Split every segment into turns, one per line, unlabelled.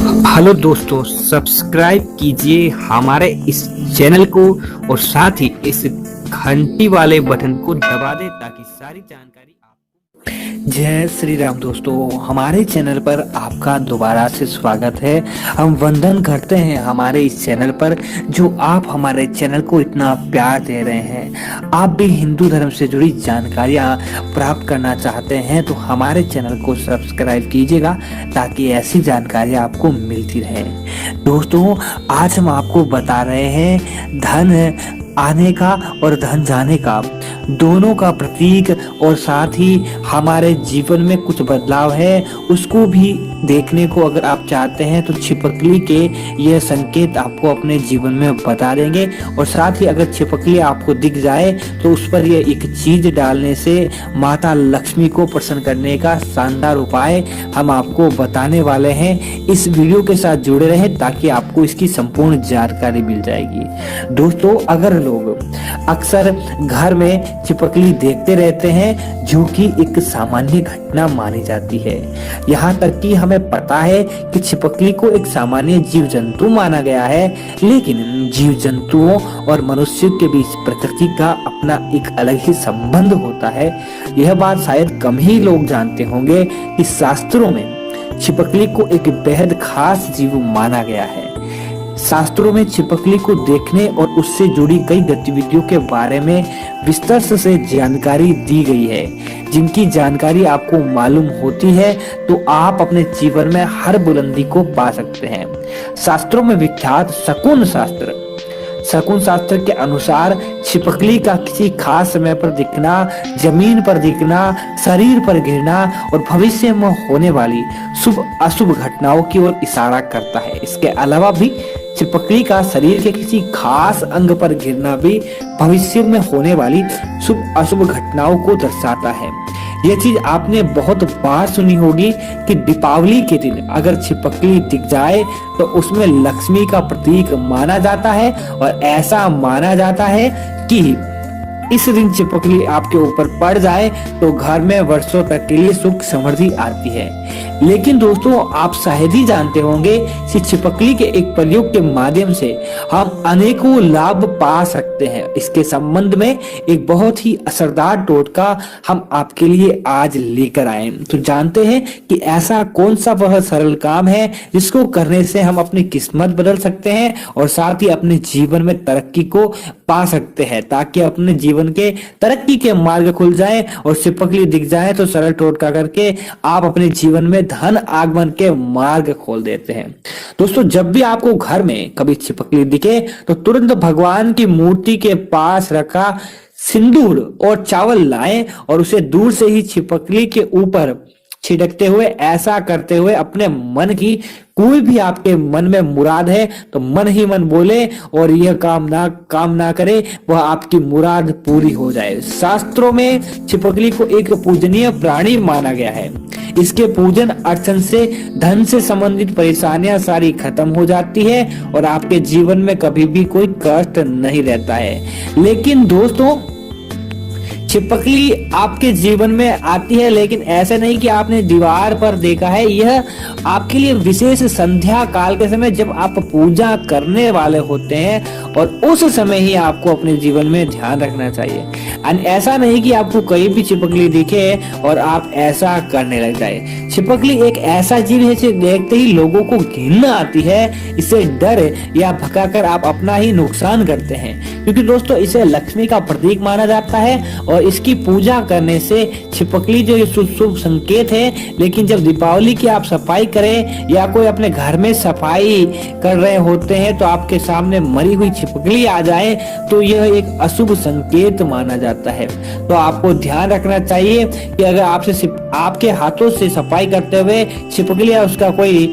Hello दोस्तों, subscribe कीजिए हमारे इस चैनल को और साथ ही इस घंटी वाले बटन को दबा दें ताकि सारी जानकारी जय श्री राम। दोस्तों, हमारे चैनल पर आपका दोबारा से स्वागत है। हम वंदन करते हैं हमारे इस चैनल पर जो आप हमारे चैनल को इतना प्यार दे रहे हैं। आप भी हिंदू धर्म से जुड़ी जानकारियां प्राप्त करना चाहते हैं तो हमारे चैनल को सब्सक्राइब कीजिएगा ताकि ऐसी जानकारियां आपको मिलती रहे। दोस्तों, आज हम आपको बता रहे हैं धन आने का और धन जाने का दोनों का प्रतीक, और साथ ही हमारे जीवन में कुछ बदलाव है उसको भी देखने को अगर आप चाहते हैं तो छिपकली के ये संकेत आपको अपने जीवन में बता देंगे। और साथ ही अगर छिपकली आपको दिख जाए तो उस पर ये एक चीज डालने से माता लक्ष्मी को प्रसन्न करने का शानदार उपाय हम आपको बताने वाले हैं। इस वीडियो के साथ जुड़े रहें ताकि आपको इसकी संपूर्ण जानकारी मिल जाएगी। दोस्तों, अगर लोग अक्सर घर में छिपकली देखते रहते हैं जो कि एक सामान्य घटना मानी जाती है। यहाँ तक कि हमें पता है कि छिपकली को एक सामान्य जीव जंतु माना गया है, लेकिन जीव जंतुओं और मनुष्य के बीच प्रकृति का अपना एक अलग ही संबंध होता है। यह बात शायद कम ही लोग जानते होंगे कि शास्त्रों में छिपकली को एक बेहद खास जीव माना गया है। शास्त्रों में छिपकली को देखने और उससे जुड़ी कई गतिविधियों के बारे में विस्तार से जानकारी दी गई है। जिनकी जानकारी आपको मालूम होती है तो आप अपने जीवन में हर बुलंदी को पा सकते हैं। शास्त्रों में विख्यात शकुन शास्त्र के अनुसार छिपकली का किसी खास समय पर दिखना, जमीन पर दिखना, शरीर पर गिरना और भविष्य में होने वाली शुभ अशुभ घटनाओं की ओर इशारा करता है। इसके अलावा भी छिपकली का शरीर के किसी खास अंग पर गिरना भी भविष्य में होने वाली शुभ अशुभ घटनाओं को दर्शाता है। यह चीज आपने बहुत बार सुनी होगी कि दीपावली के दिन अगर छिपकली दिख जाए तो उसमें लक्ष्मी का प्रतीक माना जाता है, और ऐसा माना जाता है कि इस दिन छिपकली आपके ऊपर पड़ जाए तो घर में वर्षों तक के लिए सुख समृद्धि आती है। लेकिन दोस्तों, आप शायद ही जानते होंगे कि छिपकली के एक प्रयोग के माध्यम से हम अनेकों लाभ पा सकते हैं। इसके संबंध में एक बहुत ही असरदार टोटका हम आपके लिए आज लेकर आए। तो जानते हैं कि ऐसा कौन सा वह सरल काम है जिसको करने से हम अपनी किस्मत बदल सकते हैं और साथ ही अपने जीवन में तरक्की को पा सकते हैं, ताकि अपने जीवन के तरक्की के मार्ग खुल जाए और छिपकली दिख जाए तो सरल टोटका करके आप अपने जीवन में धन आगमन के मार्ग खोल देते हैं। दोस्तों, जब भी आपको घर में कभी छिपकली दिखे तो तुरंत भगवान की मूर्ति के पास रखा सिंदूर और चावल लाएं और उसे दूर से ही छिपकली के ऊपर छिड़कते हुए, ऐसा करते हुए अपने मन की कोई भी आपके मन में मुराद है तो मन ही मन बोले और यह काम ना करे, वह आपकी मुराद पूरी हो जाए। शास्त्रों में छिपकली को एक पूजनीय प्राणी माना गया है। इसके पूजन अर्चन से धन से संबंधित परेशानियां सारी खत्म हो जाती है और आपके जीवन में कभी भी कोई कष्ट नहीं रहता है। लेकिन दोस्तों, छिपकली आपके जीवन में आती है, लेकिन ऐसे नहीं कि आपने दीवार पर देखा है। यह आपके लिए विशेष संध्या काल के समय जब आप पूजा करने वाले होते हैं, और उस समय ही आपको अपने जीवन में ध्यान रखना चाहिए। ऐसा नहीं कि आपको कहीं भी छिपकली दिखे और आप ऐसा करने लग जाए। छिपकली एक ऐसा जीव है जिसे देखते ही लोगों को घिन आती है। इसे डर या भगाकर आप अपना ही नुकसान करते हैं, क्योंकि दोस्तों इसे लक्ष्मी का प्रतीक माना जाता है और इसकी पूजा करने से छिपकली जो शुभ संकेत है। लेकिन जब दीपावली की आप सफाई करें या कोई अपने घर में सफाई कर रहे होते हैं तो आपके सामने मरी हुई छिपकली आ जाए तो यह एक अशुभ संकेत माना जाता है। तो आपको ध्यान रखना चाहिए कि अगर आपके हाथों से सफाई करते हुए छिपकली या उसका कोई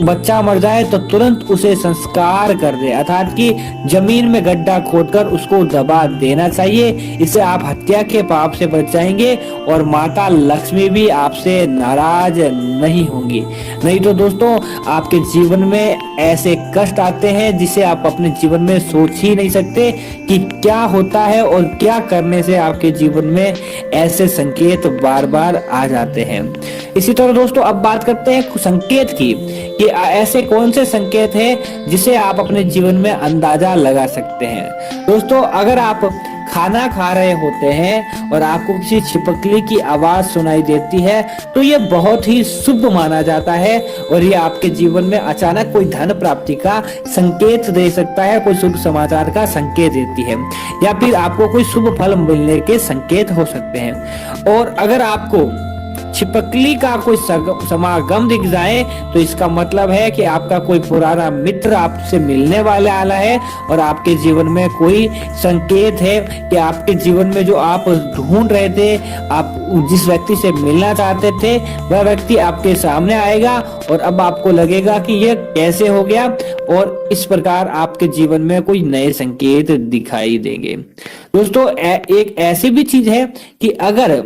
बच्चा मर जाए तो तुरंत उसे संस्कार कर दे, अर्थात कि जमीन में गड्ढा खोदकर उसको दबा देना चाहिए। इससे आप हत्या के पाप से बच जाएंगे और माता लक्ष्मी भी आपसे नाराज नहीं होंगी। नहीं तो दोस्तों, आपके जीवन में ऐसे कष्ट आते हैं जिसे आप अपने जीवन में सोच ही नहीं सकते कि क्या होता है और क्या करने से आपके जीवन में ऐसे संकेत बार बार आ जाते हैं। इसी तरह दोस्तों, अब बात करते हैं संकेत की कि ऐसे कौन से संकेत हैं जिसे आप अपने जीवन में अंदाजा लगा सकते हैं। दोस्तों, अगर आप खाना खा रहे होते हैं और आपको किसी छिपकली की आवाज सुनाई देती है तो ये बहुत ही शुभ माना जाता है और ये आपके जीवन में अचानक कोई धन प्राप्ति का संकेत दे सकता है, कोई शुभ समाचार का संकेत देती है, या फिर आपको कोई शुभ फल मिलने के संकेत हो सकते हैं। और अगर आपको छिपकली का कोई समागम दिख जाए तो इसका मतलब है कि आपका कोई पुराना मित्र आपसे मिलने वाला है और आपके जीवन में कोई संकेत है कि आपके जीवन में जो आप ढूंढ रहे थे, आप जिस व्यक्ति से मिलना चाहते थे, वह व्यक्ति आपके सामने आएगा और अब आपको लगेगा कि यह कैसे हो गया, और इस प्रकार आपके जीवन में कोई नए संकेत दिखाई देंगे। दोस्तों, एक ऐसी भी चीज है कि अगर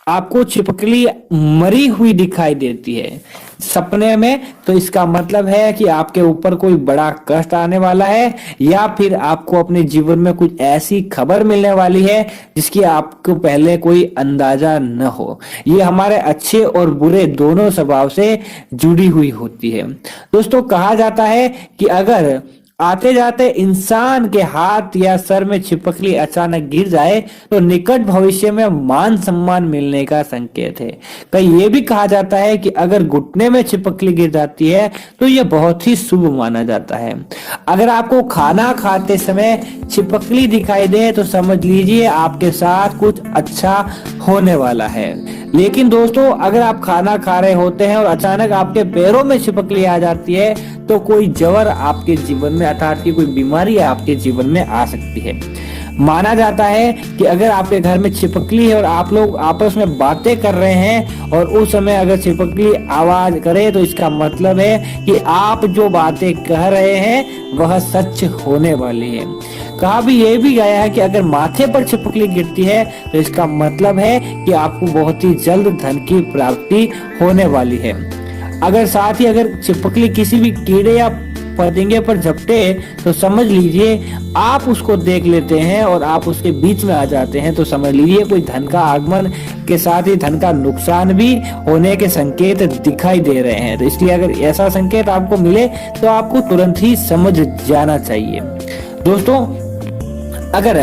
आपको छिपकली मरी हुई दिखाई देती है सपने में, तो इसका मतलब है कि आपके ऊपर कोई बड़ा कष्ट आने वाला है, या फिर आपको अपने जीवन में कुछ ऐसी खबर मिलने वाली है जिसकी आपको पहले कोई अंदाजा न हो। ये हमारे अच्छे और बुरे दोनों स्वभाव से जुड़ी हुई होती है। दोस्तों, कहा जाता है कि अगर आते जाते इंसान के हाथ या सर में छिपकली अचानक गिर जाए तो निकट भविष्य में मान सम्मान मिलने का संकेत है। कई ये भी कहा जाता है कि अगर घुटने में छिपकली गिर जाती है तो यह बहुत ही शुभ माना जाता है। अगर आपको खाना खाते समय छिपकली दिखाई दे तो समझ लीजिए आपके साथ कुछ अच्छा होने वाला है। लेकिन दोस्तों, अगर आप खाना खा रहे होते हैं और अचानक आपके पैरों में छिपकली आ जाती है तो कोई जवर आपके जीवन में अर्थात की कोई बीमारी आपके जीवन में आ सकती है। माना जाता है कि अगर आपके घर में छिपकली है और आप लोग आपस में बातें कर रहे हैं और उस समय अगर छिपकली आवाज करे तो इसका मतलब है कि आप जो बातें कह रहे हैं वह सच होने वाली है। कहा भी ये भी गया है कि अगर माथे पर छिपकली गिरती है तो इसका मतलब है कि आपको बहुत ही जल्द धन की प्राप्ति होने वाली है। अगर साथ ही अगर छिपकली किसी भी कीड़े या फतिंगे पर झपटे तो समझ लीजिए आप उसको देख लेते हैं और आप उसके बीच में आ जाते हैं तो समझ लीजिए कोई धन का आगमन के साथ ही धन का नुकसान भी होने के संकेत दिखाई दे रहे हैं। तो इसलिए अगर ऐसा संकेत आपको मिले तो आपको तुरंत ही समझ जाना चाहिए। दोस्तों, अगर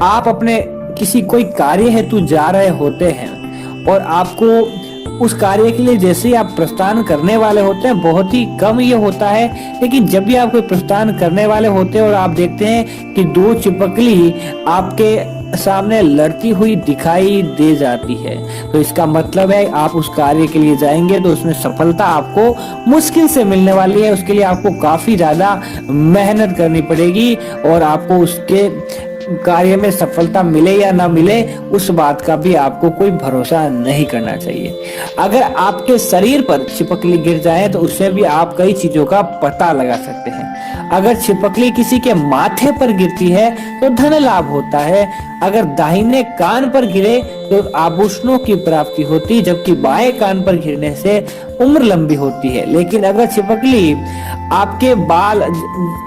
आप अपने किसी कोई कार्य हेतु जा रहे होते हैं और आपको उस कार्य के लिए जैसे ही आप प्रस्थान करने वाले होते हैं, बहुत ही कम ये होता है, लेकिन जब भी आप कोई प्रस्थान करने वाले होते हैं और आप देखते हैं कि दो छिपकली आपके सामने लड़ती हुई दिखाई दे जाती है तो इसका मतलब है आप उस कार्य के लिए जाएंगे तो उसमें सफलता आपको मुश्किल से मिलने वाली है। उसके लिए आपको काफी ज्यादा मेहनत करनी पड़ेगी और आपको उसके कार्य में सफलता मिले या ना मिले उस बात का भी आपको कोई भरोसा नहीं करना चाहिए। अगर आपके शरीर पर छिपकली गिर जाए तो उससे भी आप कई चीजों का पता लगा सकते हैं। अगर छिपकली किसी के माथे पर गिरती है तो धन लाभ होता है। अगर दाहिने कान पर गिरे तो आभूषणों की प्राप्ति होती है, जबकि बाएं कान पर गिरने से उम्र लंबी होती है। लेकिन अगर छिपकली आपके बाल,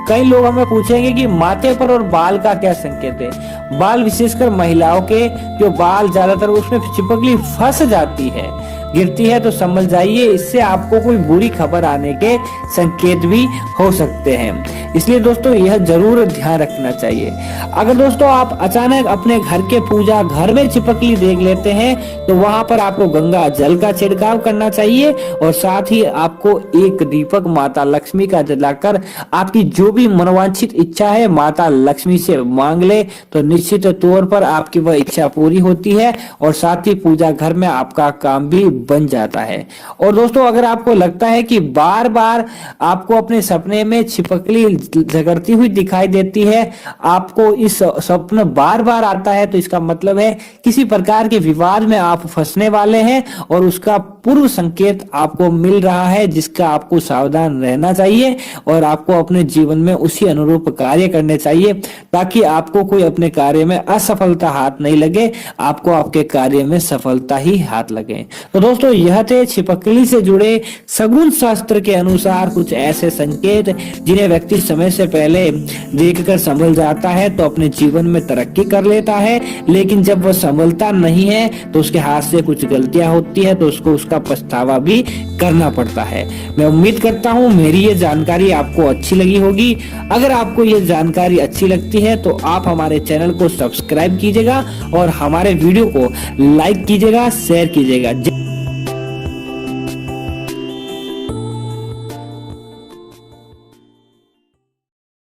कई लोग हमें पूछेंगे कि माथे पर और बाल का क्या संकेत है। बाल, विशेषकर महिलाओं के जो बाल ज्यादातर उसमें छिपकली फंस जाती है, गिरती है, तो समझ जाइए इससे आपको कोई बुरी खबर आने के संकेत भी हो सकते हैं। इसलिए दोस्तों यह जरूर ध्यान रखना चाहिए। अगर दोस्तों आप अचानक अपने घर के पूजा घर में छिपकली देख लेते हैं तो वहां पर आपको गंगा जल का छिड़काव करना चाहिए और साथ ही आपको एक दीपक माता लक्ष्मी का जलाकर आपकी जो भी मनोवांछित इच्छा है माता लक्ष्मी से मांग ले तो निश्चित तौर पर आपकी वह इच्छा पूरी होती है और साथ ही पूजा घर में आपका काम भी बन जाता है। और दोस्तों अगर आपको लगता है कि बार बार आपको अपने सपने में छिपकली झगड़ती हुई दिखाई देती है, आपको इस स्वप्न बार बार आता है, तो इसका मतलब है किसी प्रकार के विवाद में आप फंसने वाले हैं और उसका पूर्व संकेत आपको मिल रहा है, जिसका आपको सावधान रहना चाहिए और आपको अपने जीवन में उसी अनुरूप कार्य करने चाहिए ताकि आपको कोई अपने कार्य में असफलता हाथ नहीं लगे, आपको आपके कार्य में सफलता ही हाथ लगे। तो दोस्तों यह थे छिपकली से जुड़े सगुन शास्त्र के अनुसार कुछ ऐसे संकेत जिन्हें व्यक्ति समय से पहले देखकर संभल जाता है तो अपने जीवन में तरक्की कर लेता है, लेकिन जब वह संभलता नहीं है तो उसके हाथ से कुछ गलतियां होती है तो उसको उसका का पछतावा भी करना पड़ता है। मैं उम्मीद करता हूँ मेरी ये जानकारी आपको अच्छी लगी होगी। अगर आपको ये जानकारी अच्छी लगती है तो आप हमारे चैनल को सब्सक्राइब कीजिएगा और हमारे वीडियो को लाइक कीजिएगा, शेयर कीजिएगा।